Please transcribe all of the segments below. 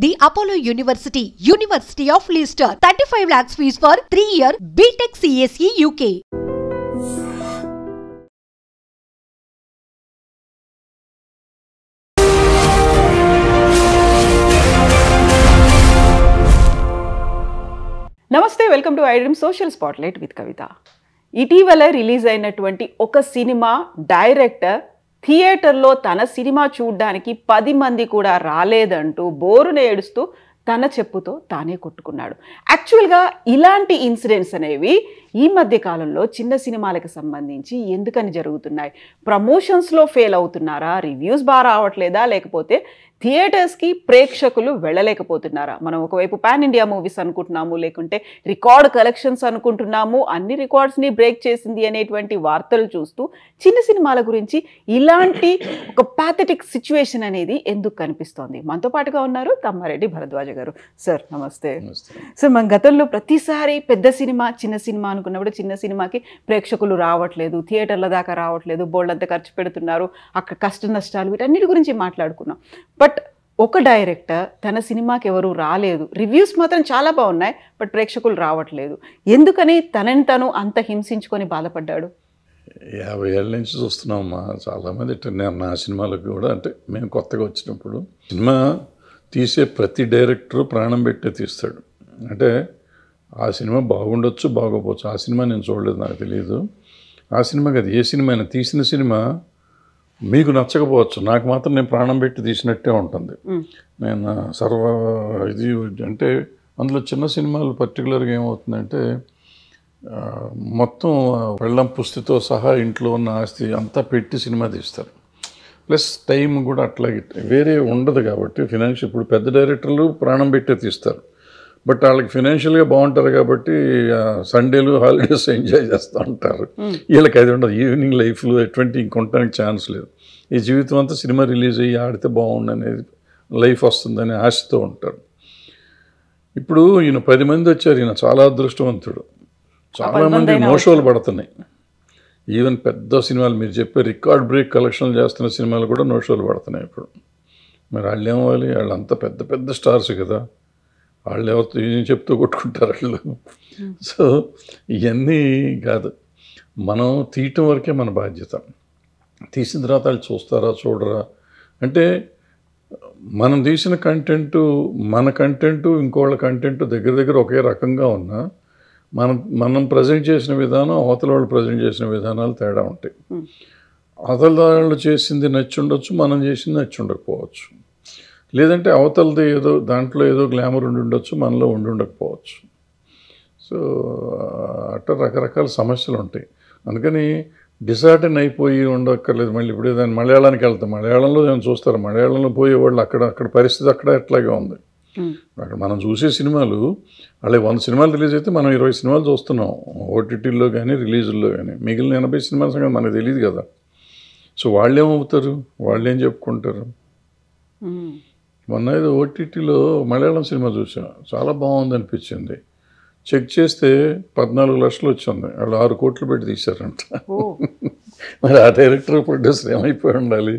The Apollo University, University of Leicester, 35 lakhs fees for 3-year BTech CSE UK. నమస్తే, welcome to iDream social spotlight with Kavitha. ఇటీవల release అయినటువంటి ఒక cinema director థియేటర్లో తన cinema చూడడానికి 10 మంది కూడా రాలేదంటూ బోరున ఏడుస్తూ తన చెప్పుతో తానే కొట్టుకున్నాడు. యాక్చువల్గా ఇలాంటి ఇన్సిడెంట్స్ అనేవి ఈ మధ్య కాలంలో చిన్న సినిమాలకు సంబంధించి ఎందుకని జరుగుతున్నాయి? ప్రమోషన్స్లో ఫెయిల్ అవుతున్నారా, రివ్యూస్ బాగా రావట్లేదా, లేకపోతే థియేటర్స్కి ప్రేక్షకులు వెళ్ళలేకపోతున్నారా? మనం ఒకవైపు పాన్ ఇండియా మూవీస్ అనుకుంటున్నాము, లేకుంటే రికార్డ్ కలెక్షన్స్ అనుకుంటున్నాము, అన్ని రికార్డ్స్ని బ్రేక్ చేసింది అనేటువంటి వార్తలు చూస్తూ చిన్న సినిమాల గురించి ఇలాంటి ఒక ప్యాథెటిక్ సిచ్యువేషన్ అనేది ఎందుకు కనిపిస్తోంది? మనతో పాటుగా ఉన్నారు తమ్మారెడ్డి భరద్వాజ గారు. సార్ నమస్తే. సార్, మన గతంలో ప్రతిసారి పెద్ద సినిమా చిన్న సినిమా అనుకున్నప్పుడు చిన్న సినిమాకి ప్రేక్షకులు రావట్లేదు, థియేటర్ల దాకా రావట్లేదు, బోల్డంతా ఖర్చు పెడుతున్నారు, అక్కడ కష్ట నష్టాలు వీటన్నిటి గురించి మాట్లాడుకున్నాం. బట్ ఒక డైరెక్టర్ తన సినిమాకి ఎవరు రాలేదు, రివ్యూస్ మాత్రం చాలా బాగున్నాయి, బట్ ప్రేక్షకులు రావట్లేదు, ఎందుకని తనని తను అంత హింసించుకొని బాధపడ్డాడు? 50 ఏళ్ళ నుంచి చూస్తున్నామమ్మా. చాలామంది నా సినిమాలకు కూడా, అంటే మేము కొత్తగా వచ్చినప్పుడు సినిమా తీసే ప్రతి డైరెక్టరు ప్రాణం పెట్టే తీస్తాడు. అంటే ఆ సినిమా బాగుండొచ్చు, బాగోపోవచ్చు. ఆ సినిమా నేను చూడలేదు, నాకు తెలియదు. ఆ సినిమా కాదు, ఏ సినిమా అయినా తీసిన సినిమా మీకు నచ్చకపోవచ్చు, నాకు మాత్రం నేను ప్రాణం పెట్టి తీసినట్టే ఉంటుంది. నేను ఇది అంటే అందులో చిన్న సినిమాలు పర్టికులర్గా ఏమవుతుందంటే మొత్తం పెళ్ళం పుస్తితో సహా ఇంట్లో ఉన్న ఆస్తి అంతా పెట్టి సినిమా తీస్తారు. ప్లస్ టైం కూడా అట్లాగే వేరే ఉండదు కాబట్టి ఫినాన్షియల్, ఇప్పుడు పెద్ద డైరెక్టర్లు ప్రాణం పెట్టే తీస్తారు, బట్ వాళ్ళకి ఫినాన్షియల్గా బాగుంటారు కాబట్టి సండేలు హాలిడేస్ ఎంజాయ్ చేస్తూ ఉంటారు. వీళ్ళకి అది ఉండదు, ఈవినింగ్ లైఫ్లో ఎటువంటి ఇంకొనడానికి ఛాన్స్ లేదు. ఈ జీవితం అంతా సినిమా రిలీజ్ అయ్యి ఆడితే బాగుండనేది లైఫ్ వస్తుందని ఆశతో ఉంటారు. ఇప్పుడు ఈయన 10 మంది వచ్చారు, ఈయన చాలా అదృష్టవంతుడు. చాలామంది నోషోలు పడుతున్నాయి. ఈవెన్ పెద్ద సినిమాలు మీరు చెప్పే రికార్డ్ బ్రేక్ కలెక్షన్లు చేస్తున్న సినిమాలు కూడా నోషోలు పడుతున్నాయి ఇప్పుడు. మరి వాళ్ళు ఏమవ్వాలి? వాళ్ళంతా పెద్ద పెద్ద స్టార్స్ కదా, వాళ్ళు ఎవరితో ఏం చెప్తూ కొట్టుకుంటారు వాళ్ళు. సో ఇవన్నీ కాదు, మనం తీయటం వరకే మన బాధ్యత. తీసిన తర్వాత వాళ్ళు చూస్తారా చూడరా అంటే, మనం తీసిన కంటెంటు, మన కంటెంటు ఇంకోళ్ళ కంటెంటు దగ్గర దగ్గర ఒకే రకంగా ఉన్నా మనం ప్రజెంట్ చేసిన విధానం, అవతల వాళ్ళు ప్రజెంట్ చేసిన విధానాలు తేడా ఉంటాయి. అవతల వాళ్ళు చేసింది నచ్చి ఉండొచ్చు, మనం చేసింది నచ్చి ఉండకపోవచ్చు. లేదంటే అవతలది ఏదో దాంట్లో ఏదో గ్లామర్ ఉండి ఉండొచ్చు, మనలో ఉండి ఉండకపోవచ్చు. సో అట్లా రకరకాల సమస్యలు ఉంటాయి. అందుకని డిసార్టన్ అయిపోయి ఉండక్కర్లేదు. మళ్ళీ ఇప్పుడు దాన్ని మలయాళానికి వెళ్తాం, మలయాళంలో ఏమైనా చూస్తారు, మలయాళంలో పోయేవాళ్ళు అక్కడ పరిస్థితి అక్కడ ఎట్లాగే ఉంది. అక్కడ మనం చూసే సినిమాలు, అలాగే 100 సినిమాలు రిలీజ్ అయితే మనం 20 సినిమాలు చూస్తున్నాం ఓటీటీల్లో కానీ రిలీజుల్లో కానీ. మిగిలిన 80 సినిమాల సంగతి మనకు తెలియదు కదా. సో వాళ్ళు ఏమవుతారు, వాళ్ళు ఏం చెప్పుకుంటారు? మొన్న ఏదో ఓటీటీలో మలయాళం సినిమా చూసాం, చాలా బాగుంది అనిపించింది. చెక్ చేస్తే 14 లక్షలు వచ్చింది, వాళ్ళు 6 కోట్లు పెట్టి తీశారంట. మరి ఆ డైరెక్టర్ ప్రొడ్యూసర్ ఏమైపోయి ఉండాలి?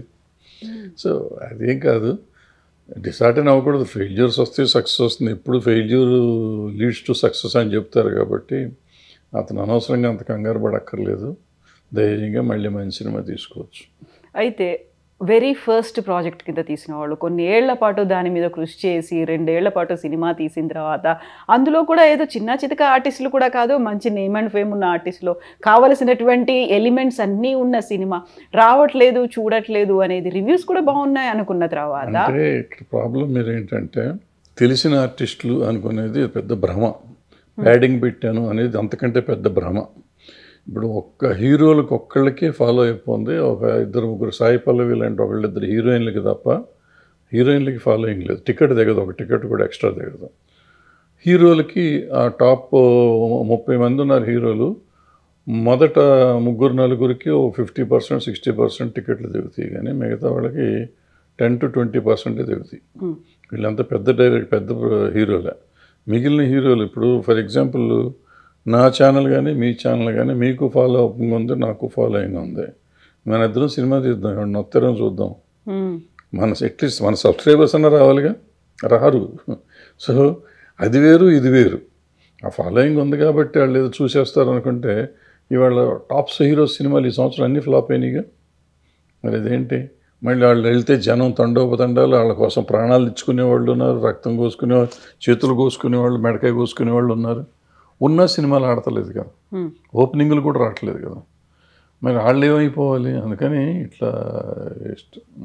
సో అదేం కాదు, డిసార్టన్ అవ్వకూడదు. ఫెయిల్యూర్స్ వస్తే సక్సెస్ వస్తుంది. ఎప్పుడు ఫెయిల్యూర్ లీడ్స్ టు సక్సెస్ అని చెప్తారు కాబట్టి అతను అనవసరంగా అంత కంగారు పడక్కర్లేదు. ధైర్యంగా మళ్ళీ మంచి సినిమా తీసుకోవచ్చు. అయితే వెరీ ఫస్ట్ ప్రాజెక్ట్ కింద తీసిన వాళ్ళు కొన్ని ఏళ్ల పాటు దాని మీద కృషి చేసి 2 ఏళ్ల పాటు సినిమా తీసిన తర్వాత అందులో కూడా ఏదో చిన్న చితక ఆర్టిస్టులు కూడా కాదు, మంచి నేమ్ అండ్ ఫేమ్ ఉన్న ఆర్టిస్టులు, కావలసినటువంటి ఎలిమెంట్స్ అన్నీ ఉన్న సినిమా రావట్లేదు, చూడట్లేదు అనేది రివ్యూస్ కూడా బాగున్నాయి అనుకున్న తర్వాత అంటే ఇక్కడ ప్రాబ్లం మీరు ఏంటంటే, తెలిసిన ఆర్టిస్టులు అనుకునేది పెద్ద భ్రమ. ప్యాడింగ్ పెట్టాను అనేది అంతకంటే పెద్ద భ్రమ. ఇప్పుడు ఒక్క హీరోలకు ఒక్కళ్ళకే ఫాలో అయిపోయింది. ఒక 2-3 సాయి పల్లవి లాంటి ఒకళ్ళిద్దరు హీరోయిన్లకి తప్ప హీరోయిన్లకి ఫాలోయింగ్ లేదు. టికెట్ దిగదు, ఒక టికెట్ కూడా ఎక్స్ట్రా దిగదు. హీరోలకి ఆ టాప్ 30 మంది ఉన్నారు హీరోలు, మొదట 3-4కి 50%, 60% టికెట్లు దిగుతాయి, కానీ మిగతా వాళ్ళకి 10 to 20% దిగుతాయి. వీళ్ళంతా పెద్ద హీరోలే. మిగిలిన హీరోలు ఇప్పుడు ఫర్ ఎగ్జాంపుల్ నా ఛానల్ కానీ మీ ఛానల్ కానీ మీకు ఫాలో అప్ ఉంది, నాకు ఫాలోయింగ్ ఉంది. మన ఇద్దరం సినిమా తీద్దాం, ఎవరిని వస్తారని చూద్దాం. మన అట్లీస్ట్ మన సబ్స్క్రైబర్స్ అన్న రావాలిగా. రారు. సో అది వేరు ఇది వేరు. ఆ ఫాలోయింగ్ ఉంది కాబట్టి వాళ్ళు ఏదో చూసేస్తారు అనుకుంటే ఇవాళ టాప్స్ హీరోస్ సినిమాలు ఈ సంవత్సరం అన్నీ ఫ్లాప్ అయినాయిగా. మరి అదేంటి? మళ్ళీ వాళ్ళు వెళ్తే జనం తండోపతండాలు వాళ్ళ కోసం ప్రాణాలు ఇచ్చుకునే వాళ్ళు ఉన్నారు, రక్తం కోసుకునేవాళ్ళు, చేతులు కోసుకునేవాళ్ళు, మెడకాయ కోసుకునేవాళ్ళు ఉన్నారు. ఉన్న సినిమాలు ఆడతలేదు కదా, ఓపెనింగ్లు కూడా రావట్లేదు కదా. మరి వాళ్ళు ఏమైపోవాలి? అందుకని ఇట్లా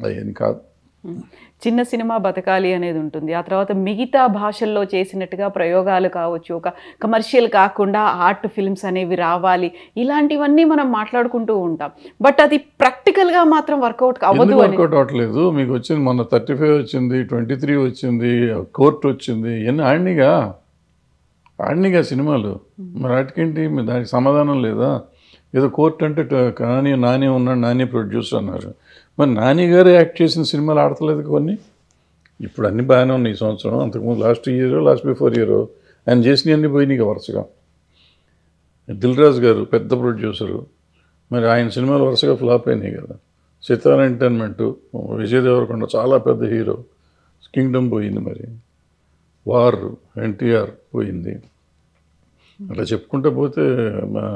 అయ్యేది కాదు. చిన్న సినిమా బతకాలి అనేది ఉంటుంది. ఆ తర్వాత మిగతా భాషల్లో చేసినట్టుగా ప్రయోగాలు కావచ్చు, ఒక కమర్షియల్ కాకుండా ఆర్ట్ ఫిల్మ్స్ అనేవి రావాలి, ఇలాంటివన్నీ మనం మాట్లాడుకుంటూ ఉంటాం. బట్ అది ప్రాక్టికల్గా మాత్రం వర్కౌట్ అవ్వదు. వర్కౌట్ అవ్వట్లేదు. మీకు వచ్చింది మొన్న 35 వచ్చింది, 23 వచ్చింది, కోర్టు వచ్చింది, ఇవన్నీ ఆడినిగా సినిమాలు. మరి వాటికేంటి? దానికి సమాధానం లేదా? ఏదో కోర్టు అంటే నాని ఉన్నాడు, నాని ప్రొడ్యూసర్ అన్నారు. మరి నాని గారు యాక్ట్ చేసిన సినిమాలు ఆడతలేదు కొన్ని. ఇప్పుడు అన్నీ బాగానే ఉన్నాయి ఈ సంవత్సరం. అంతకుముందు లాస్ట్ బిఫోర్ ఇయర్ ఆయన చేసినవన్నీ పోయినాయి వరుసగా. దిల్ రాజు గారు పెద్ద ప్రొడ్యూసరు, మరి ఆయన సినిమాలు వరుసగా ఫ్లాప్ అయినాయి కదా. సితారా ఎంటర్టైన్మెంట్, విజయ్ దేవరకొండ చాలా పెద్ద హీరో, కింగ్డమ్ పోయింది, మరి వార్ ఎన్టీఆర్ పోయింది. అట్లా చెప్పుకుంటూ పోతే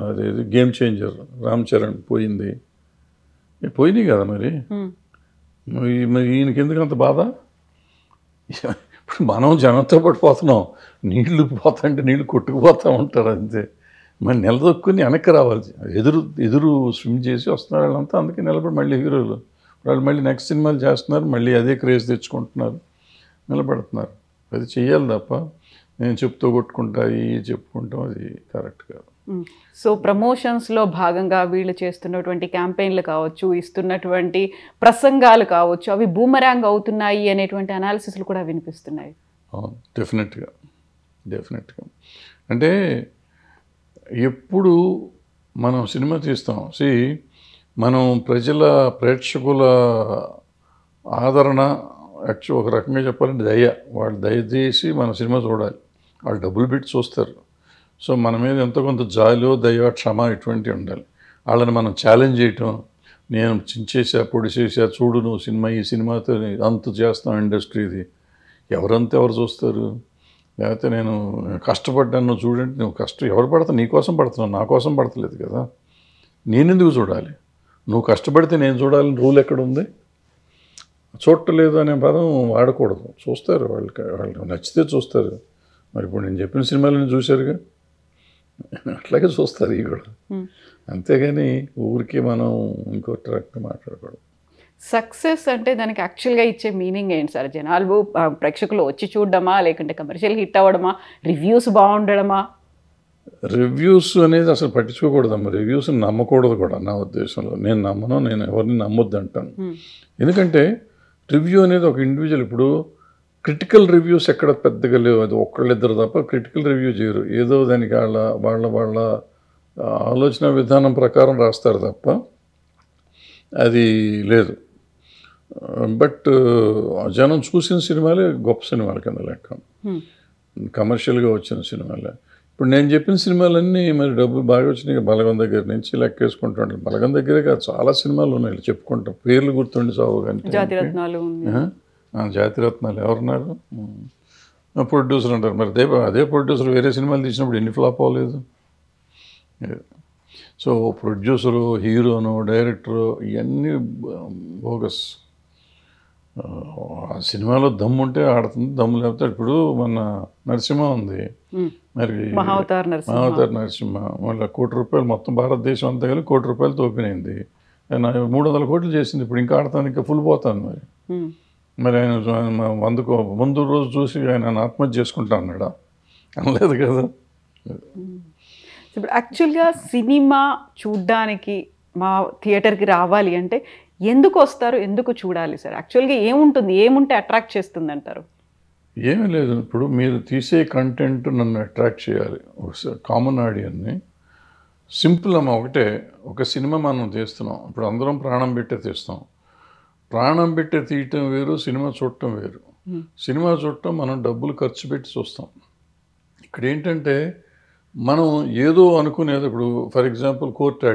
అదేది గేమ్ చేంజర్ రామ్ చరణ్ పోయింది. పోయినాయి కదా. మరి ఈయనకి ఎందుకు అంత బాధ? ఇప్పుడు మనం జనంతో పాటు పోతున్నాం, నీళ్లు పోతాంటే నీళ్లు కొట్టుకుపోతూ ఉంటారు అంతే. మరి నిలదొక్కుని వెనక్కి రావాలి. ఎదురు స్విమ్ చేసి వస్తున్నారు వాళ్ళంతా. అందుకే నిలబడి మళ్ళీ హీరోలు వాళ్ళు మళ్ళీ నెక్స్ట్ సినిమాలు చేస్తున్నారు, మళ్ళీ అదే క్రేజ్ తెచ్చుకుంటున్నారు, నిలబడుతున్నారు. అది చెయ్యాలి తప్ప నేను చెప్తూ చెప్పుకుంటాం అది కరెక్ట్ కాదు. సో ప్రమోషన్స్లో భాగంగా వీళ్ళు చేస్తున్నటువంటి క్యాంపెయిన్లు కావచ్చు, ఇస్తున్నటువంటి ప్రసంగాలు కావచ్చు, అవి బూమరాంగ్ అవుతున్నాయి అనేటువంటి అనాలిసిస్లు కూడా వినిపిస్తున్నాయి. అవును, డెఫినెట్గా. అంటే ఎప్పుడు మనం సినిమా తీస్తాం, మనం ప్రేక్షకుల ఆదరణ యాక్చువల్ ఒక రకంగా చెప్పాలంటే వాళ్ళు దయచేసి మన సినిమా చూడాలి. వాళ్ళు డబ్బులు పెట్టి చూస్తారు. సో మన మీద ఎంతో కొంత జాలో దయ క్షమ ఇటువంటివి ఉండాలి. వాళ్ళని మనం ఛాలెంజ్ చేయటం, నేను చించేసా పొడిచేసా చూడు నువ్వు సినిమా, ఈ సినిమాతో అంత చేస్తాం ఇండస్ట్రీది, ఎవరు చూస్తారు? లేకపోతే నేను కష్టపడ్డాను నువ్వు చూడండి, నువ్వు ఎవరు పడతావు? నీ కోసం పడుతున్నావు, నా కోసం పడతలేదు కదా. నేనెందుకు చూడాలి? నువ్వు కష్టపడితే నేను చూడాలని రూల్ ఎక్కడుంది? చూడలేదు అనే పదం వాడకూడదు. చూస్తారు, వాళ్ళకి నచ్చితే చూస్తారు. మరి ఇప్పుడు నేను చెప్పిన సినిమాలను చూశారుగా, అట్లాగే చూస్తారు ఇవి కూడా. అంతేగాని ఊరికి మనం ఇంకోటి రకంగా మాట్లాడకూడదు. సక్సెస్ అంటే దానికి యాక్చువల్గా ఇచ్చే మీనింగ్ ఏంటి సార్? జనాలు ప్రేక్షకులు వచ్చి చూడడమా, లేకుంటే కమర్షియల్ హిట్ అవ్వడమా, రివ్యూస్ బాగుండడమా? రివ్యూస్ అనేది అసలు పట్టించుకోకూడదమ్మా. రివ్యూస్ నమ్మకూడదు కూడా నా ఉద్దేశంలో. నేను నమ్మను, నేను ఎవరిని నమ్మొద్దు అంటాను. ఎందుకంటే రివ్యూ అనేది ఒక ఇండివిజువల్. ఇప్పుడు క్రిటికల్ రివ్యూస్ ఎక్కడ పెద్దగా లేవు, అది ఒక్కళ్ళిద్దరు తప్ప క్రిటికల్ రివ్యూ చేయరు. ఏదో దానికి వాళ్ళ ఆలోచన విధానం ప్రకారం రాస్తారు తప్ప అది లేదు. బట్ జనం చూసిన సినిమాలే గొప్ప సినిమాల కింద లెక్క, కమర్షియల్గా వచ్చిన సినిమాలే. ఇప్పుడు నేను చెప్పిన సినిమాలన్నీ మరి డబ్బులు బాగా వచ్చినాయి. బలగం దగ్గర నుంచి లెక్కేసుకుంటాను. బలగం దగ్గరే కాదు, చాలా సినిమాలు ఉన్నాయి చెప్పుకుంటాం, పేర్లు గుర్తుండి చావు. కానీ జాతిరత్నాలు ఎవరున్నారు? ప్రొడ్యూసర్ అంటారు. మరి అదే ప్రొడ్యూసర్ వేరే సినిమాలు తీసినప్పుడు ఎన్ని ఫ్లాప్ అవ్వలేదు? సో ప్రొడ్యూసరు, హీరోను, డైరెక్టరు ఇవన్నీ బోగస్. ఆ సినిమాలో దమ్ము ఉంటే ఆడుతుంది, దమ్ము లేకపోతే. ఇప్పుడు మన నరసింహ ఉంది, మరి మహావతార్ నరసింహ మళ్ళీ ₹1 కోటి మొత్తం భారతదేశం అంతా కలిసి ₹1 కోటి తోపినైంది. 300 కోట్లు చేసింది. ఇప్పుడు ఇంకా ఆడతాను, ఇంకా ఫుల్ పోతాను. మరి ఆయన 100 ముందు రోజు చూసి ఆయన ఆత్మహత్య చేసుకుంటా అన్నాడా? అనలేదు కదా. ఇప్పుడు యాక్చువల్గా సినిమా చూడ్డానికి మా థియేటర్కి రావాలి అంటే ఎందుకు వస్తారు, ఎందుకు చూడాలి సార్? యాక్చువల్గా ఏముంటే అట్రాక్ట్ చేస్తుంది అంటారు? ఏమీ లేదు. ఇప్పుడు మీరు తీసే కంటెంట్ నన్ను అట్రాక్ట్ చేయాలి, కామన్ ఆడియన్ని. సింపుల్ అమ్మ, ఒకటే. ఒక సినిమా మనం తీస్తున్నాం, ఇప్పుడు అందరం ప్రాణం పెట్టే తీస్తాం. ప్రాణం పెట్టే తీయటం వేరు, సినిమా చూడటం వేరు. సినిమా చూడటం మనం డబ్బులు ఖర్చు పెట్టి చూస్తాం. ఇక్కడ ఏంటంటే మనం ఏదో అనుకునేది. ఇప్పుడు ఫర్ ఎగ్జాంపుల్ కోర్టు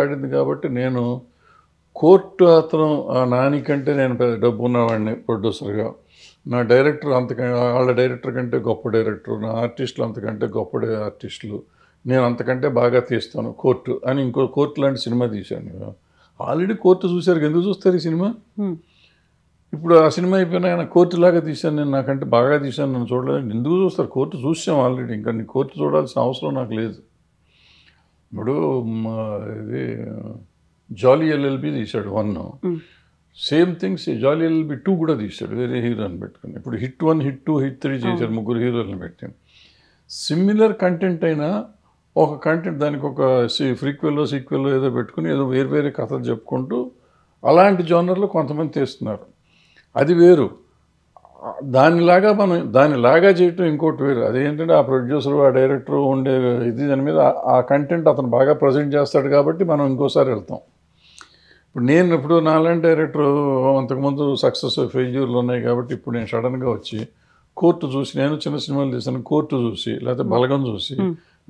ఆడింది కాబట్టి నేను కోర్టు అతను నానికంటే నేను డబ్బు ఉన్నవాడిని ప్రొడ్యూసర్గా, నా డైరెక్టర్ వాళ్ళ డైరెక్టర్ కంటే గొప్ప డైరెక్టర్, నా ఆర్టిస్టులు అంతకంటే గొప్ప ఆర్టిస్టులు, నేను అంతకంటే బాగా తీస్తాను, కోర్టు అని ఇంకో కోర్టు లాంటి సినిమా తీశాను. ఆల్రెడీ కోర్టు చూశారు, ఎందుకు చూస్తారు ఈ సినిమా? ఇప్పుడు ఆ సినిమా అయిపోయినా ఆయన కోర్టు లాగా తీశాను, నేను నాకంటే బాగా తీశాను, నన్ను చూడలేదు, ఎందుకు చూస్తారు? కోర్టు చూసాం ఆల్రెడీ, ఇంకా నీ కోర్టు చూడాల్సిన అవసరం నాకు లేదు. ఇప్పుడు ఇది జాలీ ఎల్ఎల్బి తీశాడు 1, సేమ్ థింగ్స్ జాలీ ఎల్ఎల్బి 2 కూడా తీశాడు వేరే హీరోని పెట్టుకుని. ఇప్పుడు హిట్ 1, హిట్ 2, హిట్ 3 చేశాడు, 3 హీరోలను పెట్టి. సిమిలర్ కంటెంట్ అయినా ఒక కంటెంట్ దానికి ఒక సీక్వెల్ ఏదో పెట్టుకుని ఏదో వేరే కథలు చెప్పుకుంటూ అలాంటి జోనర్లో కొంతమంది తీస్తున్నారు, అది వేరు. దానిలాగా చేయటం ఇంకోటి వేరు. అదేంటంటే ఆ ప్రొడ్యూసరు, ఆ డైరెక్టరు ఉండే ఇది దాని మీద ఆ కంటెంట్ అతను బాగా ప్రజెంట్ చేస్తాడు కాబట్టి మనం ఇంకోసారి వెళ్తాం. ఇప్పుడు నాలాంటి డైరెక్టరు అంతకుముందు సక్సెస్ ఫెయిల్యూర్లు ఉన్నాయి కాబట్టి ఇప్పుడు నేను సడన్గా వచ్చి కోర్టు చూసి, నేను చిన్న సినిమాలు తీసాను, కోర్టు చూసి లేకపోతే బలగం చూసి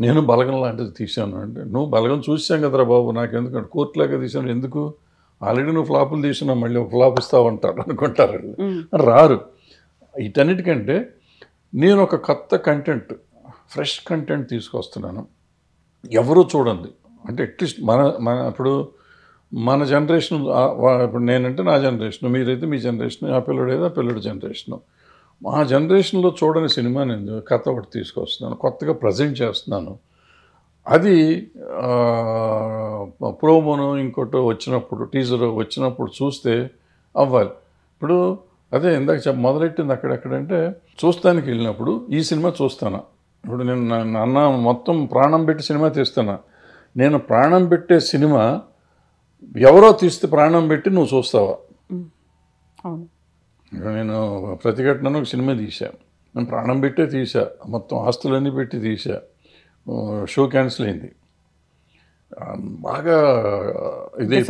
నేను బలగం లాంటిది తీశాను అంటే, నువ్వు బలగం చూసాం కదరా బాబు, నాకు ఎందుకంటే కోర్టులాగా తీసాను ఎందుకు, ఆల్రెడీ నువ్వు ఫ్లాపులు తీసినా మళ్ళీ ఒక ఫ్లాప్ ఇస్తావు అంటారు అనుకుంటారు, రారు. వీటన్నిటికంటే నేను ఒక కొత్త కంటెంట్, ఫ్రెష్ కంటెంట్ తీసుకొస్తున్నాను, ఎవరూ చూడండి. అంటే అట్లీస్ట్ ఇప్పుడు మన జనరేషన్, ఇప్పుడు నేనంటే నా జనరేషన్, మీరైతే మీ జనరేషన్, ఆ పిల్లడైతే ఆ పిల్లడి జనరేషను, మా జనరేషన్లో చూడని సినిమా నేను కథ ఒకటి తీసుకొస్తున్నాను, కొత్తగా ప్రజెంట్ చేస్తున్నాను. అది ప్రోమోను ఇంకోటి వచ్చినప్పుడు, టీజర్ వచ్చినప్పుడు చూస్తే అవ్వాలి. ఇప్పుడు అదే ఇందాక మొదలెట్టింది అక్కడెక్కడంటే, చూస్తానికి వెళ్ళినప్పుడు ఈ సినిమా చూస్తాను. ఇప్పుడు నేను అన్న మొత్తం ప్రాణం పెట్టి సినిమా తీస్తున్నా, నేను ప్రాణం పెట్టే సినిమా ఎవరో తీస్తే ప్రాణం పెట్టి నువ్వు చూస్తావా? నేను ప్రతిఘటనను ఒక సినిమా తీశాను, నేను ప్రాణం పెట్టే తీసా, మొత్తం ఆస్తులన్నీ పెట్టి తీసా, షో క్యాన్సిల్ అయింది, బాగా ఇది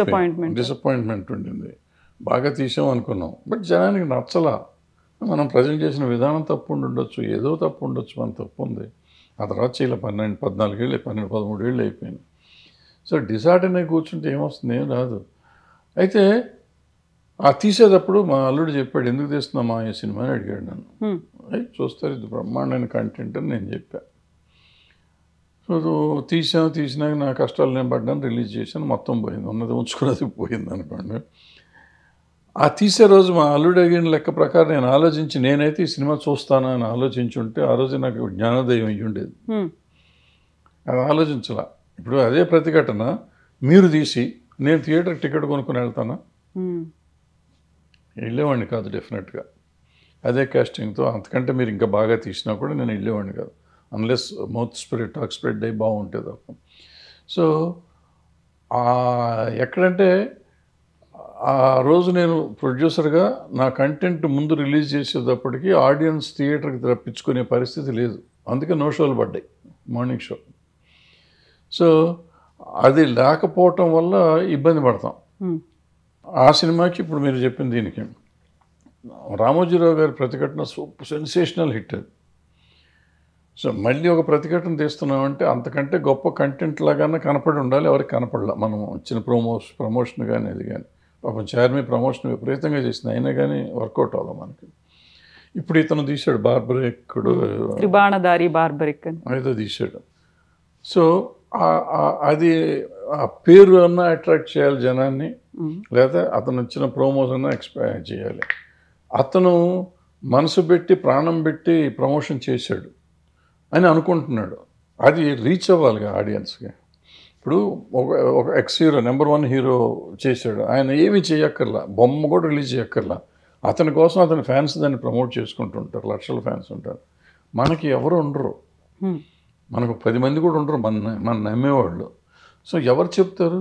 డిసప్పాయింట్మెంట్ ఉండింది, బాగా తీసాం అనుకున్నాం, బట్ జనానికి నచ్చలా. మనం ప్రజెంట్ చేసిన విధానం తప్పు ఉండొచ్చు, ఏదో తప్పు ఉండొచ్చు, మన తప్పు ఉంది. ఆ తర్వాత ఇలా 14 ఏళ్ళు 13 ఏళ్ళు అయిపోయింది. సో డిసార్డర్ అనే కూర్చుంటే ఏమొస్తుంది, ఏం రాదు. అయితే ఆ తీసేటప్పుడు మా అల్లుడు చెప్పాడు, ఎందుకు తీస్తున్నామా ఈ సినిమా అని అడిగాడు నన్ను. అయితే చూస్తారు, ఇది బ్రహ్మాండమైన కంటెంట్ అని నేను చెప్పాను. సో తీసినాక నా కష్టాలు నేను పడ్డాను, రిలీజ్ చేశాను, మొత్తం పోయింది, ఉన్నది ఉంచుకున్నది పోయింది అనుకోండి. ఆ తీసే రోజు మా అల్లుడు అడిగిన లెక్క ప్రకారం నేను ఆలోచించి, నేనైతే ఈ సినిమా చూస్తానని ఆలోచించుంటే ఆ రోజు నాకు జ్ఞానోదయం అయ్యి ఉండేది. అది ఆలోచించాల. ఇప్పుడు అదే ప్రతిఘటన మీరు తీసి నేను థియేటర్ టికెట్ కొనుక్కొని వెళ్తానా? వెళ్ళేవాడిని కాదు డెఫినెట్గా. అదే కాస్టింగ్తో అంతకంటే మీరు ఇంకా బాగా తీసినా కూడా నేను వెళ్ళేవాడిని కాదు, unless mouth spread, talk spread అయ్యి బాగుంటుంది తప్ప. సో ఎక్కడంటే ఆ రోజు నేను ప్రొడ్యూసర్గా నా కంటెంట్ ముందు రిలీజ్ చేసేటప్పటికి ఆడియన్స్ థియేటర్కి రప్పించుకునే పరిస్థితి లేదు, అందుకే నో షోలు పడ్డాయి, మార్నింగ్ షో. సో అది లేకపోవటం వల్ల ఇబ్బంది పడతాం. ఆ సినిమాకి ఇప్పుడు మీరు చెప్పిన దీనికి రామోజీరావు గారి ప్రతిఘటన సెన్సేషనల్ హిట్ అది. సో మళ్ళీ ఒక ప్రతిఘటన తీస్తున్నామంటే అంతకంటే గొప్ప కంటెంట్ లాగానే కనపడి ఉండాలి, ఎవరికి కనపడలా. మనం వచ్చిన ప్రమోషన్ కానీ అది కానీ, పాపం చార్మి ప్రమోషన్ విపరీతంగా చేసింది, అయినా కానీ వర్కౌట్ అవ్వాలి మనకి. ఇప్పుడు ఇతను తీశాడు బార్బరిక్కుడు, త్రిబాణధారి బార్బరిక్ ఏదో తీశాడు. సో అది ఆ పేరు అన్నా అట్రాక్ట్ చేయాలి జనాన్ని, లేదా అతను వచ్చిన ప్రోమోస్ అన్నా ఎక్స్పైర్ చేయాలి. అతను మనసు పెట్టి ప్రాణం పెట్టి ప్రమోషన్ చేశాడు అని అనుకుంటున్నాడు, అది రీచ్ అవ్వాలిగా ఆడియన్స్కి. ఇప్పుడు ఒక ఎక్స్ హీరో, నెంబర్ 1 హీరో చేశాడు, ఆయన ఏమీ చేయక్కర్లా, బొమ్మ కూడా రిలీజ్ చేయక్కర్లా, అతని కోసం అతని ఫ్యాన్స్ దాన్ని ప్రమోట్ చేసుకుంటుంటారు, లక్షల ఫ్యాన్స్ ఉంటారు. మనకి ఎవరు ఉండరు, మనకు 10 మంది కూడా ఉండరు మన నమ్మేవాళ్ళు. సో ఎవరు చెప్తారు,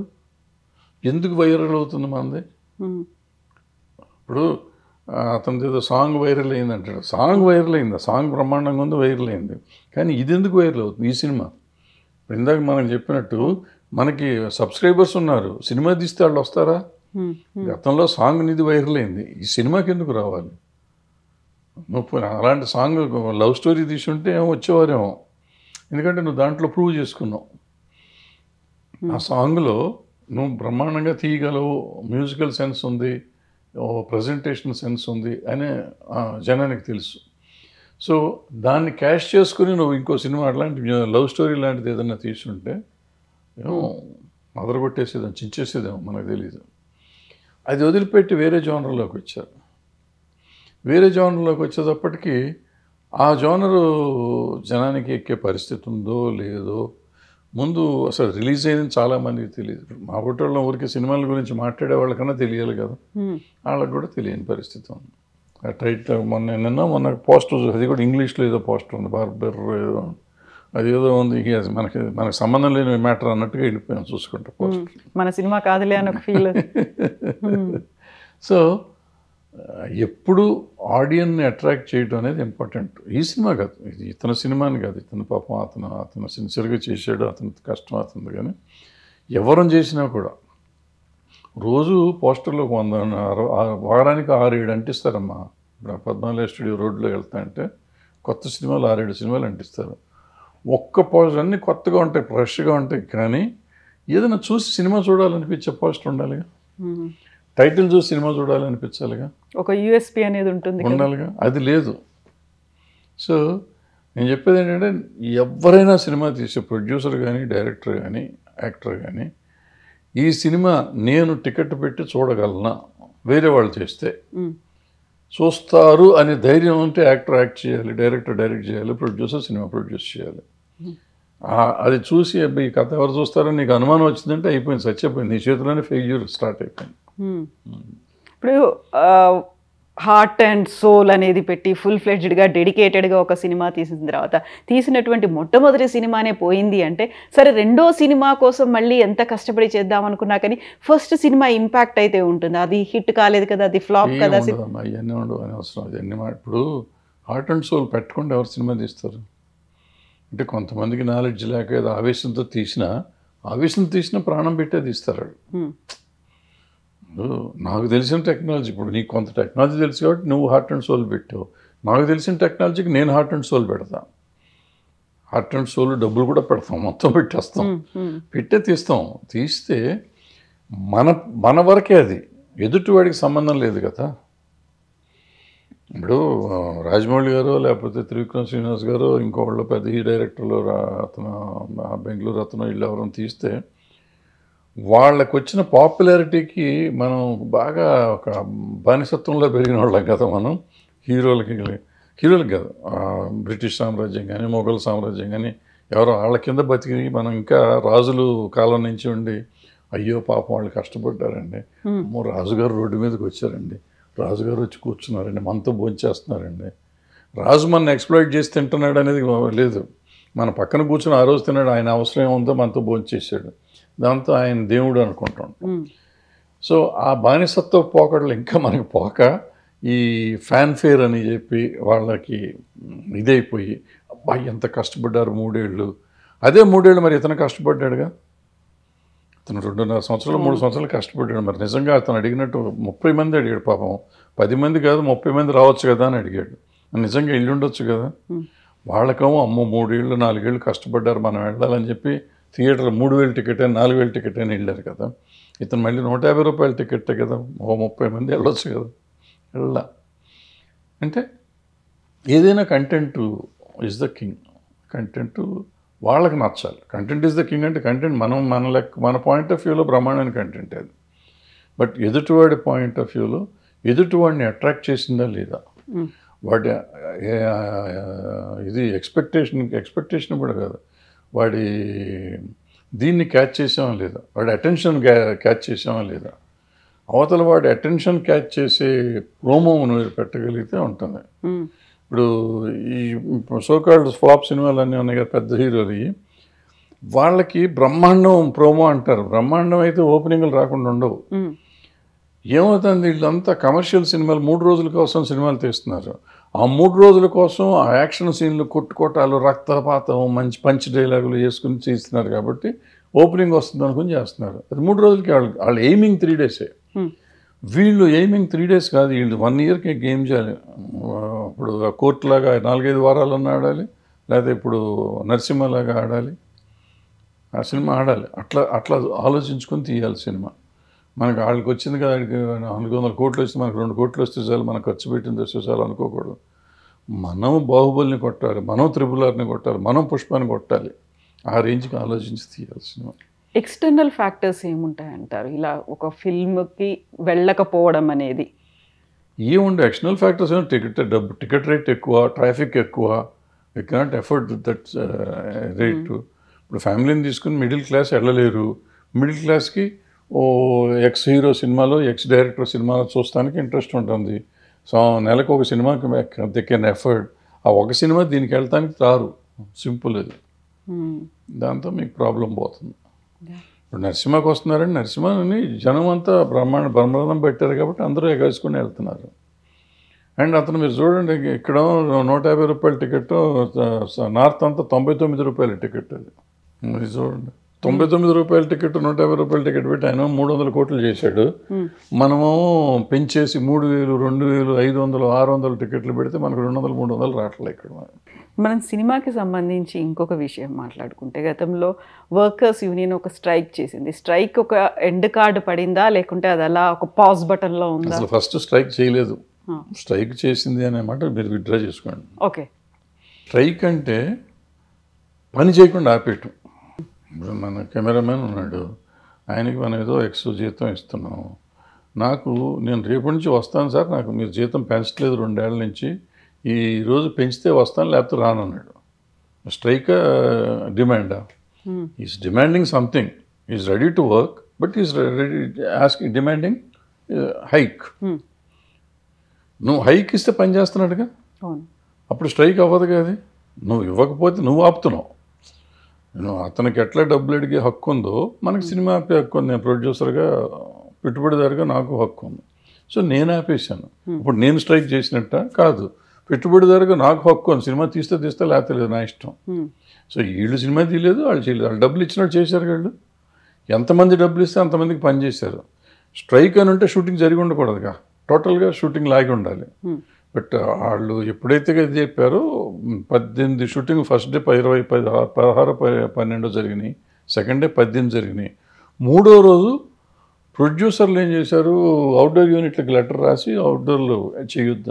ఎందుకు వైరల్ అవుతుంది మనది? ఇప్పుడు అతనిది ఏదో సాంగ్ వైరల్ అయింది అంటాడు, సాంగ్ వైరల్ అయింది, సాంగ్ బ్రహ్మాండంగా ఉంది, వైరల్ అయింది, కానీ ఇది ఎందుకు వైరల్ అవుతుంది? ఈ సినిమా ఇప్పుడు ఇందాక మనం చెప్పినట్టు మనకి సబ్స్క్రైబర్స్ ఉన్నారు, సినిమా తీస్తే వాళ్ళు వస్తారా? గతంలో సాంగ్ నిధి వైరల్ అయింది, ఈ సినిమాకి ఎందుకు రావాలి? నువ్వు అలాంటి సాంగ్ లవ్ స్టోరీ తీసుంటే ఏమో వచ్చేవారేమో, ఎందుకంటే నువ్వు దాంట్లో ప్రూవ్ చేసుకున్నావు. ఆ సాంగ్లో నువ్వు బ్రహ్మాండంగా తీయగలవు, మ్యూజికల్ సెన్స్ ఉంది, ప్రజెంటేషన్ సెన్స్ ఉంది అనే జనానికి తెలుసు. సో దాన్ని క్యాష్ చేసుకుని నువ్వు ఇంకో సినిమా అట్లాంటి లవ్ స్టోరీ లాంటిది ఏదైనా తీసుంటే ఏమో మొదలుగొట్టేసేదేమో, చించేసేదేమో, మనకు తెలియదు. అది వదిలిపెట్టి వేరే జోనర్లోకి వచ్చారు. వేరే జోనర్లోకి వచ్చేటప్పటికి ఆ జోనరు జనానికి ఎక్కే పరిస్థితి ఉందో లేదో ముందు అసలు రిలీజ్ అయిందని చాలామందికి తెలియదు. మా పుట్టల్లో ఊరికి సినిమాల గురించి మాట్లాడే వాళ్ళకన్నా తెలియాలి కదా, వాళ్ళకి కూడా తెలియని పరిస్థితి ఉంది. ఆ టైటిల్ మొన్న పోస్టర్, అది కూడా ఇంగ్లీష్లో ఏదో పోస్టర్ ఉంది, బార్బర్ ఏదో, అది ఏదో ఉంది. మనకు సంబంధం లేని మ్యాటర్ అన్నట్టుగా వెళ్ళిపోయాం చూసుకుంటా పోస్టర్. మన సినిమా కాదులే అని ఒక ఫీల్. సో ఎప్పుడు ఆడియన్ని అట్రాక్ట్ చేయడం అనేది ఇంపార్టెంట్. ఈ సినిమా కాదు, ఇది ఇతని సినిమాని కాదు, ఇతను పాపం అతను సిన్సియర్గా చేసాడు, అతని కష్టం అవుతుంది. కానీ ఎవరం చేసినా కూడా రోజు పోస్టర్లో 100 వారానికి 6-7 అంటిస్తారమ్మా. ఇప్పుడు 14 స్టూడియో రోడ్లో వెళ్తా అంటే కొత్త సినిమాలు 6-7 సినిమాలు అంటిస్తారు. ఒక్క పోస్టర్ అన్నీ కొత్తగా ఉంటాయి, ఫ్రెష్గా ఉంటాయి. కానీ ఏదైనా చూసి సినిమా చూడాలనిపించే పోస్టర్ ఉండాలిగా, టైటిల్ చూసి సినిమా చూడాలనిపించాలిగా, ఒక యూఎస్పీ అనేది ఉండాలిగా. అది లేదు. సో నేను చెప్పేది ఏంటంటే ఎవరైనా సినిమా తీసే ప్రొడ్యూసర్ కానీ, డైరెక్టర్ కానీ, యాక్టర్ కానీ ఈ సినిమా నేను టికెట్ పెట్టి చూడగలనా, వేరే వాళ్ళు చేస్తే చూస్తారు అనే ధైర్యం ఉంటే యాక్టర్ యాక్ట్ చేయాలి, డైరెక్టర్ డైరెక్ట్ చేయాలి, ప్రొడ్యూసర్ సినిమా ప్రొడ్యూస్ చేయాలి. అది చూసి అబ్బాయి ఈ కథ ఎవరు చూస్తారని నీకు అనుమానం వచ్చిందంటే అయిపోయింది, చచ్చిపోయింది, నీ చేతిలోనే ఫెయిల్యూర్ స్టార్ట్ అయిపోయింది. ఇప్పుడు హార్ట్ అండ్ సోల్ అనేది పెట్టి ఫుల్ ఫ్లెడ్జ్డ్గా డెడికేటెడ్గా ఒక సినిమా తీసిన తర్వాత తీసినటువంటి మొట్టమొదటి సినిమానే పోయింది అంటే సరే, రెండో సినిమా కోసం మళ్ళీ ఎంత కష్టపడి చేద్దాం అనుకున్నా కానీ ఫస్ట్ సినిమా ఇంపాక్ట్ అయితే ఉంటుంది. అది హిట్ కాలేదు కదా, అది ఫ్లాప్ కదా. ఇవన్నీ ఉండవు అని అవసరం. అవన్నీ ఇప్పుడు హార్ట్ అండ్ సోల్ పెట్టకుండా ఎవరు సినిమా తీస్తారు అంటే కొంతమందికి నాలెడ్జ్ లేక ఏదో ఆవేశంతో తీసినా ప్రాణం పెట్టే తీస్తారు. నాకు తెలిసిన టెక్నాలజీ, ఇప్పుడు నీకు కొంత టెక్నాలజీ తెలుసు కాబట్టి నువ్వు హార్ట్ అండ్ సోల్ పెట్టావు. నాకు తెలిసిన టెక్నాలజీకి నేను హార్ట్ అండ్ సోల్ పెడతాను. హార్ట్ అండ్ సోల్ డబ్బులు కూడా పెడతాం, మొత్తం పెట్టేస్తాం, తీస్తాం. తీస్తే మన వరకే, అది ఎదుటివాడికి సంబంధం లేదు కదా. ఇప్పుడు రాజమౌళి గారు లేకపోతే త్రివిక్రమ్ శ్రీనివాస్ గారు ఇంకోళ్ళు పెద్ద ఈ డైరెక్టర్లు అతను బెంగళూరు అతను వీళ్ళు ఎవరైనా తీస్తే వాళ్ళకు వచ్చిన పాపులారిటీకి మనం బాగా ఒక బానిసత్వంలో పెరిగిన వాళ్ళం కదా. మనం హీరోలకి కాదు, బ్రిటిష్ సామ్రాజ్యం కానీ మొఘల్ సామ్రాజ్యం కానీ ఎవరో వాళ్ళ కింద బతికి మనం ఇంకా రాజులు కాలం నుంచి ఉండి అయ్యో పాపం వాళ్ళు కష్టపడ్డారండి, అమ్మో రాజుగారు రోడ్డు మీదకి వచ్చారండి, రాజుగారు వచ్చి కూర్చున్నారండి, మనతో భోంచేస్తున్నారండి, రాజు మన ఎక్స్ప్లాయిట్ చేసి తింటున్నాడు అనేది లేదు. మన పక్కన కూర్చొని ఆ రోజు తిన్నాడు, ఆయన అవసరం ఏముందో మనతో భోంచేసాడు, దాంతో ఆయన దేవుడు అనుకుంటాం. సో ఆ బానిసత్వ పోకడలు ఇంకా మనకి పోక ఈ ఫ్యాన్ఫేర్ అని చెప్పి వాళ్ళకి ఇదైపోయి అబ్బాయి ఎంత కష్టపడ్డారు 3 ఏళ్ళు. అదే 3 ఏళ్ళు మరి ఇతను కష్టపడ్డాడుగా, అతను 2.5 సంవత్సరాలు 3 సంవత్సరాలు కష్టపడ్డాడు. మరి నిజంగా అతను అడిగినట్టు 30 మంది అడిగాడు పాపం, 10 మంది కాదు 30 మంది రావచ్చు కదా అని అడిగాడు. నిజంగా ఇల్లు ఉండొచ్చు కదా. వాళ్ళకేమో అమ్మో 3 ఏళ్ళు 4 ఏళ్ళు కష్టపడ్డారు మనం వెళ్ళాలని చెప్పి థియేటర్ 3,000 టికెట్ అని 4,000 టికెట్ అని వెళ్ళారు కదా. ఇతను మళ్ళీ 150 రూపాయల టికెట్టే కదా, 30 మంది వెళ్ళొచ్చు కదా. వెళ్ళా అంటే ఏదైనా content is the king. Content వాళ్ళకి నచ్చాలి. కంటెంట్ ఈజ్ ద కింగ్ అంటే కంటెంట్ మన పాయింట్ ఆఫ్ వ్యూలో బ్రహ్మాండమైన కంటెంట్ అది. బట్ ఎదుటివాడి పాయింట్ ఆఫ్ వ్యూలో ఎదుటివాడిని అట్రాక్ట్ చేసిందా లేదా, వాడి ఇది ఎక్స్పెక్టేషన్ కూడా కాదు, వాడి దీన్ని క్యాచ్ చేసామా లేదా, వాడి అటెన్షన్ క్యాచ్ చేసామా లేదా, అవతల వాడి అటెన్షన్ క్యాచ్ చేసే ప్రోమో మీరు పెట్టగలిగితే ఉంటుంది. ఇప్పుడు ఈ సోకాల్డ్ ఫ్లాప్ సినిమాలు అన్నీ ఉన్నాయి కదా పెద్ద హీరోలు, వాళ్ళకి బ్రహ్మాండం ప్రోమో అంటారు. బ్రహ్మాండం అయితే ఓపెనింగ్లు రాకుండా ఉండవు. ఏమవుతుంది, వీళ్ళంతా కమర్షియల్ సినిమాలు 3 రోజుల కోసం సినిమాలు తీస్తున్నారు. ఆ 3 రోజుల కోసం ఆ యాక్షన్ సీన్లు, కొట్టుకోటాలు, రక్తపాతం, మంచి పంచ్ డైలాగులు వేసుకుని చేస్తున్నారు కాబట్టి ఓపెనింగ్ వస్తుంది అనుకుని చేస్తున్నారు. అది 3 రోజులకి వాళ్ళు ఎయిమింగ్ 3 డేసే. వీళ్ళు ఎయిమింగ్ 3 డేస్ కాదు, వీళ్ళు 1 ఇయర్కి గేమ్ చేయాలి. ఇప్పుడు కోర్టులాగా 4-5 వారాలన్నా ఆడాలి, లేకపోతే ఇప్పుడు నరసింహలాగా ఆడాలి, ఆ సినిమా ఆడాలి. అట్లా ఆలోచించుకొని తీయాలి సినిమా. మనకు వాళ్ళకి వచ్చింది కదా, 400 కోట్లు వస్తే మనకు 2 కోట్లు వస్తే చాలు, మనం ఖర్చు పెట్టింది వస్తే చాలు అనుకోకూడదు. మనం బాహుబలిని కొట్టాలి, మనం RRRని కొట్టాలి, మనం పుష్పాన్ని కొట్టాలి. ఆ రేంజ్కి ఆలోచించి తీయాల్సిన. ఎక్స్టర్నల్ ఫ్యాక్టర్స్ ఏముంటాయంటారు ఇలా ఒక ఫిల్మ్కి వెళ్ళకపోవడం అనేది? ఏముండే ఎక్స్టర్నల్ ఫ్యాక్టర్స్ ఏమో టికెట్ రేట్ ఎక్కువ, ట్రాఫిక్ ఎక్కువ, we cannot afford that rate. ఇప్పుడు ఫ్యామిలీని తీసుకుని మిడిల్ క్లాస్ వెళ్ళలేరు. మిడిల్ క్లాస్కి ఎక్స్ హీరో సినిమాలో, ఎక్స్ డైరెక్టర్ సినిమాలో చూస్తానికి ఇంట్రెస్ట్ ఉంటుంది. సో నెలకు ఒక సినిమాకి దే కెన్ ఎఫర్డ్. ఆ ఒక సినిమా దీనికి వెళ్తానికి రారు. సింపుల్ అది. దాంతో మీకు ప్రాబ్లం పోతుంది. ఇప్పుడు నరసింహకి వస్తున్నారండి, నరసింహని జనం అంతా బ్రహ్మాండం పెట్టారు కాబట్టి అందరూ ఎగేసుకుని వెళ్తున్నారు. అండ్ అతను మీరు చూడండి, ఇక్కడ 150 రూపాయల టికెట్, నార్త్ అంతా 99 రూపాయల టికెట్. అది మీరు చూడండి, 99 రూపాయల టికెట్, 150 రూపాయల టికెట్ పెట్టి ఆయన 300 కోట్లు చేశాడు. మనము పెంచేసి 3000, 2000, 500, 600 టికెట్లు పెడితే మనకు 200, 300 రావట్లేదు. ఇక్కడ మనం సినిమాకి సంబంధించి ఇంకొక విషయం మాట్లాడుకుంటే, గతంలో వర్కర్స్ యూనియన్ ఒక స్ట్రైక్ చేసింది. స్ట్రైక్ ఒక ఎండ్ కార్డు పడిందా, లేకుంటే అది అలా ఒక పాజ్ బటన్లో ఉందా? అసలు ఫస్ట్ స్ట్రైక్ చేయలేదు. స్ట్రైక్ చేసింది అనే మాట మీరు విత్డ్రా చేసుకోండి. ఓకే. స్ట్రైక్ అంటే పని చేయకుండా ఆపేయటం. ఇప్పుడు మన కెమెరామెన్ ఉన్నాడు, ఆయనకి మనం ఏదో ఎక్స్ట్రా జీతం ఇస్తున్నాం. నేను రేపటి నుంచి వస్తాను సార్, నాకు మీరు జీతం పెంచట్లేదు 2 ఏళ్ల నుంచి, ఈ రోజు పెంచితే వస్తాను లేకపోతే రానన్నాడు. స్ట్రైక్ డిమాండా? Is demanding something. Is ready to work, but is ready asking, demanding hike. నువ్వు హైక్ ఇస్తే పని చేస్తున్నాడుగా, అప్పుడు స్ట్రైక్ అవ్వదు కదా. నువ్వు ఇవ్వకపోతే నువ్వు ఆపుతున్నావు. అతనికి ఎట్లా డబ్బులు అడిగే హక్కు ఉందో మనకి సినిమా ఆపే హక్కు ఉంది. నేను ప్రొడ్యూసర్గా, పెట్టుబడిదారుగా నాకు హక్కు ఉంది. సో నేను ఆపేశాను. ఇప్పుడు నేను స్ట్రైక్ చేసినట్ట కాదు, పెట్టుబడిదారుగా నాకు హక్కు ఉంది. సినిమా తీస్తే లేకపోతే లేదు, నా ఇష్టం. సో వీళ్ళు సినిమా తీయలేదు, వాళ్ళు చేయలేదు. వాళ్ళు డబ్బులు ఇచ్చినట్టు చేశారు. వాళ్ళు ఎంతమంది డబ్బులు ఇస్తే అంతమందికి పని చేశారు. స్ట్రైక్ అని ఉంటే షూటింగ్ జరిగి ఉండకూడదుగా, టోటల్గా షూటింగ్ లాగి ఉండాలి. బట్ వాళ్ళు ఎప్పుడైతే ఇది చెప్పారో 18 షూటింగ్, ఫస్ట్ డే 20, 16, 12 జరిగినాయి, సెకండ్ డే 18 జరిగినాయి. 3వ రోజు ప్రొడ్యూసర్లు ఏం చేశారు, అవుట్డోర్ యూనిట్లకు లెటర్ రాసి అవుట్డోర్లో చేయొద్దు,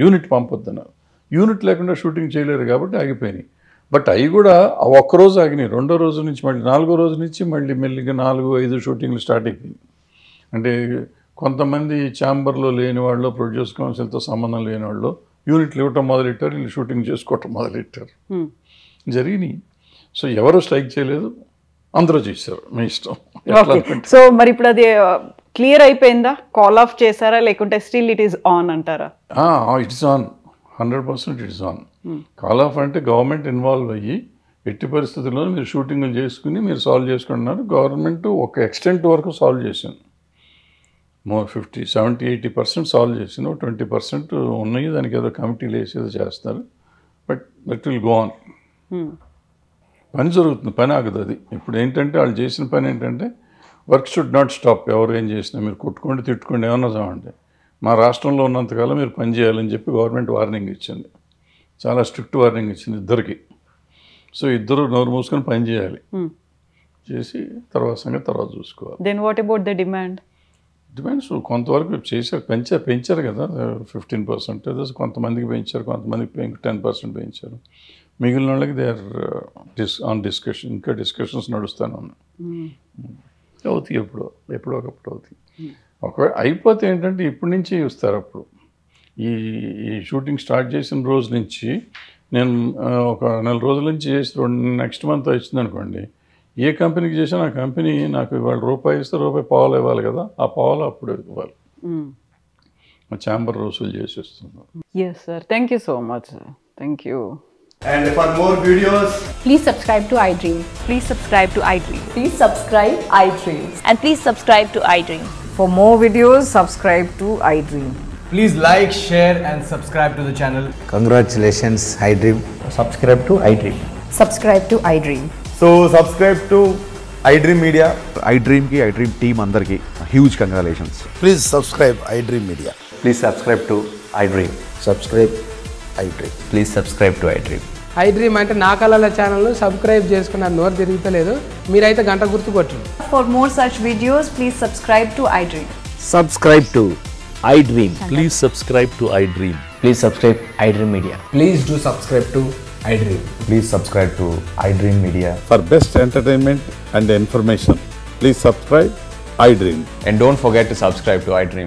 యూనిట్ పంపొద్దన్నారు. యూనిట్ లేకుండా షూటింగ్ చేయలేరు కాబట్టి ఆగిపోయినాయి. బట్ అవి కూడా ఒక్కరోజు ఆగినాయి. 2వ రోజు నుంచి మళ్ళీ 4వ రోజు నుంచి మళ్ళీ మెల్లిగా 4-5 షూటింగ్లు స్టార్ట్ అయిపోయింది. అంటే కొంతమంది ఛాంబర్లో లేని వాళ్ళు, ప్రొడ్యూస్ కౌన్సిల్తో సంబంధం లేని వాళ్ళు యూనిట్లు ఇవ్వటం మొదలెట్టారు, వీళ్ళు షూటింగ్ చేసుకోవటం మొదలెట్టారు. జరిగినాయి. సో ఎవరు స్ట్రైక్ చేయలేదు, అందరూ చేశారు, మీ ఇష్టం. సో మరి ఇప్పుడు అది క్లియర్ అయిపోయిందా? కాల్ ఆఫ్ చేశారా, లేకుంటే స్టిల్ ఇట్ ఈస్ ఆన్ అంటారా? It's on, 100% it's on. Call of అంటే గవర్నమెంట్ ఇన్వాల్వ్ అయ్యి ఎట్టి పరిస్థితుల్లో మీరు షూటింగ్లు చేసుకుని మీరు సాల్వ్ చేసుకుంటున్నారు. గవర్నమెంట్ ఒక ఎక్స్టెంట్ వరకు సాల్వ్ చేసింది. 50, 70, 80% సాల్వ్ చేసిన, 20% ఉన్నాయి. దానికి ఏదో కమిటీలు వేసేదో చేస్తారు. But that will go on. పని జరుగుతుంది, పని ఆగదు. అది ఇప్పుడు ఏంటంటే వాళ్ళు చేసిన పని ఏంటంటే, వర్క్ షుడ్ నాట్ స్టాప్. ఎవరు ఏం చేసినా మీరు కొట్టుకోండి, తిట్టుకోండి, ఏమన్నా చావండి, మా రాష్ట్రంలో ఉన్నంతకాలం మీరు పని చేయాలని చెప్పి గవర్నమెంట్ వార్నింగ్ ఇచ్చింది. చాలా స్ట్రిక్ట్ వార్నింగ్ ఇచ్చింది ఇద్దరికి. సో ఇద్దరు నోరు మూసుకొని పని చేయాలి. చేసి తర్వాత సంగతి తర్వాత చూసుకోవాలి. Then what about the demand? Demands కొంతవరకు చేశారు, పెంచారు కదా, 15%. కొంతమందికి పెంచారు, కొంతమందికి 10% పెంచారు. మిగిలిన వాళ్ళకి దే ఆర్ ఆన్ డిస్కషన్. ఇంకా డిస్కషన్స్ నడుస్తూనే ఉన్నాయి. అవుతాయి, ఎప్పుడో ఒకప్పుడు అవుతాయి. ఒకవేళ అయిపోతే ఏంటంటే ఇప్పటి నుంచి చూస్తారు. అప్పుడు ఈ షూటింగ్ స్టార్ట్ చేసిన రోజు నుంచి నేను ఒక 4 రోజుల నుంచి చేసి నెక్స్ట్ మంత్ వచ్చింది అనుకోండి, ఏ కంపెనీకి చేసినా ఆ కంపెనీ నాకు ఇవాళ రూపాయి ఇస్తే రూపాయి పావులు ఇవ్వాలి కదా, ఆ పావులు అప్పుడు ఇవ్వాలి. ఛాంబర్ వసూలు చేసేస్తున్నారు. Yes sir, thank you so much sir. Thank you. And for more videos, please subscribe to iDream. Please subscribe to iDream. Please subscribe iDream. And please subscribe to iDream. For more videos, subscribe to iDream. please like, share and subscribe to the channel. Congratulations, iDream. Subscribe to iDream. Subscribe to iDream. So subscribe to iDream Media. iDream ki iDream team andarki huge congratulations. Please subscribe iDream Media. Please subscribe to iDream. Subscribe iDream. Please subscribe to iDream. I dream అంటే నా కళల ఛానల్ను subscribe చేసుకున్న నోరు తిరుగుతలేదు. మీరైతే గంట గుర్తు కొట్టండి. For more such videos, please subscribe to iDream. Subscribe to iDream. Please subscribe to iDream. Please subscribe iDream Media. Please do subscribe to iDream. Please subscribe to iDream Media. For best entertainment and information, please subscribe iDream. And don't forget to subscribe to iDream.